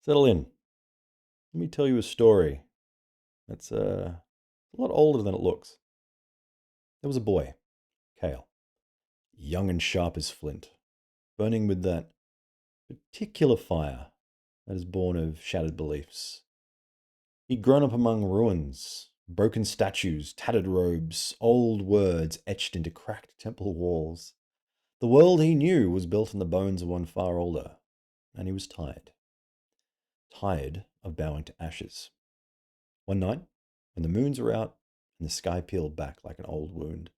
Settle in. Let me tell you a story that's a lot older than it looks. There was a boy, Kael, young and sharp as flint, burning with that particular fire that is born of shattered beliefs. He'd grown up among ruins, broken statues, tattered robes, old words etched into cracked temple walls. The world he knew was built on the bones of one far older, and he was tired. Tired of bowing to ashes. One night, when the moons were out and the sky peeled back like an old wound,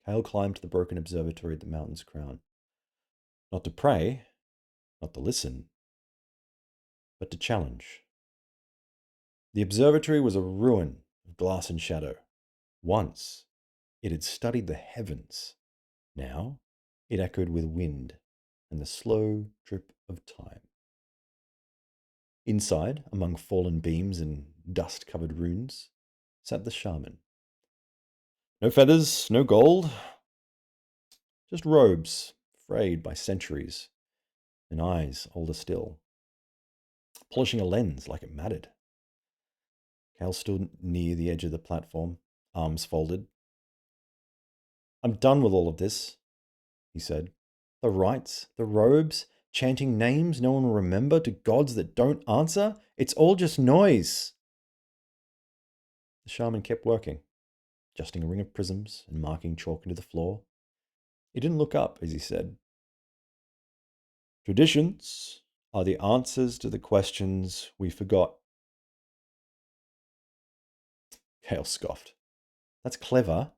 Kael climbed to the broken observatory at the mountain's crown. Not to pray, not to listen, but to challenge. The observatory was a ruin of glass and shadow. Once, it had studied the heavens. Now, it echoed with wind and the slow drip of time. Inside, among fallen beams and dust-covered runes, sat the shaman. No feathers, no gold, just robes, frayed by centuries, and eyes older still, polishing a lens like it mattered. Kael stood near the edge of the platform, arms folded. I'm done with all of this, he said. The rites, the robes, chanting names no one will remember to gods that don't answer. It's all just noise. The shaman kept working, adjusting a ring of prisms and marking chalk into the floor. He didn't look up as he said, Traditions are the answers to the questions we forgot. Kael scoffed. That's clever,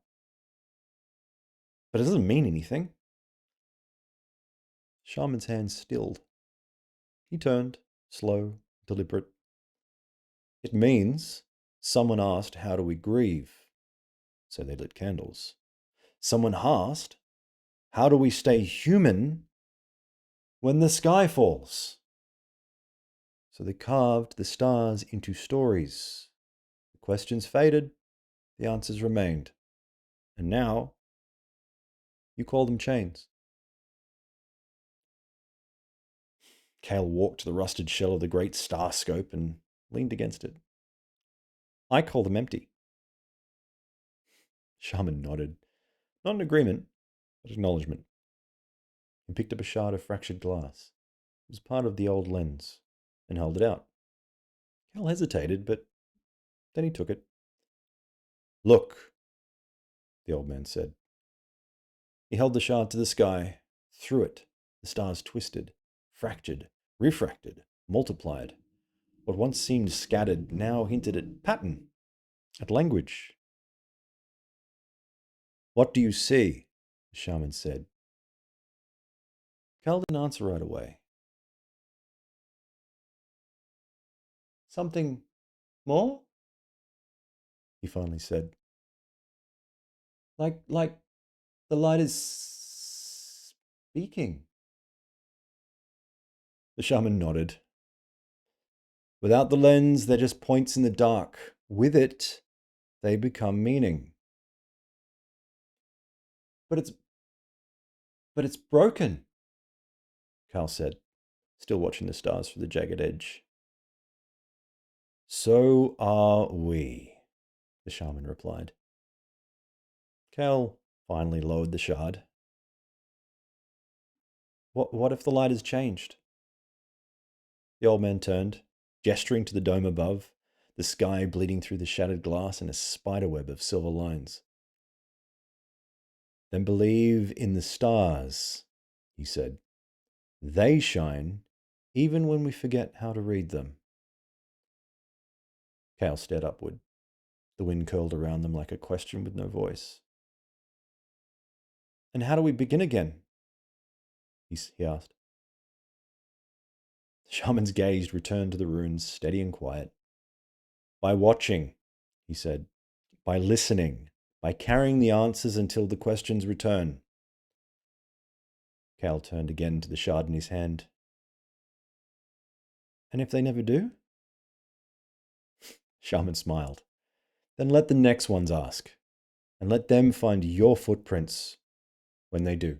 but it doesn't mean anything. Shaman's hands stilled. He turned, slow, deliberate. It means someone asked, how do we grieve? So they lit candles. Someone asked, how do we stay human when the sky falls? So they carved the stars into stories. The questions faded, the answers remained. And now, you call them chains. Kael walked to the rusted shell of the great star scope and leaned against it. I call them empty. Shaman nodded. Not in agreement, but acknowledgement. He picked up a shard of fractured glass. It was part of the old lens, and held it out. Kael hesitated, but then he took it. Look, the old man said. He held the shard to the sky. Through it, the stars twisted, fractured, refracted, multiplied. What once seemed scattered now hinted at pattern, at language. What do you see? The shaman said. Kael didn't answer right away. Something more? He finally said. Like the light is speaking. The shaman nodded. Without the lens, they're just points in the dark. With it, they become meaning. But it's broken, Kael said, still watching the stars through the jagged edge. So are we, the shaman replied. Kael finally lowered the shard. What if the light has changed? The old man turned, gesturing to the dome above, the sky bleeding through the shattered glass in a spiderweb of silver lines. Then believe in the stars, he said. They shine even when we forget how to read them. Kael stared upward. The wind curled around them like a question with no voice. And how do we begin again? He asked. The shaman's gaze returned to the runes, steady and quiet. By watching, he said. By listening. By carrying the answers until the questions return. Kael turned again to the shard in his hand. And if they never do? Shaman smiled. Then let the next ones ask. And let them find your footprints when they do.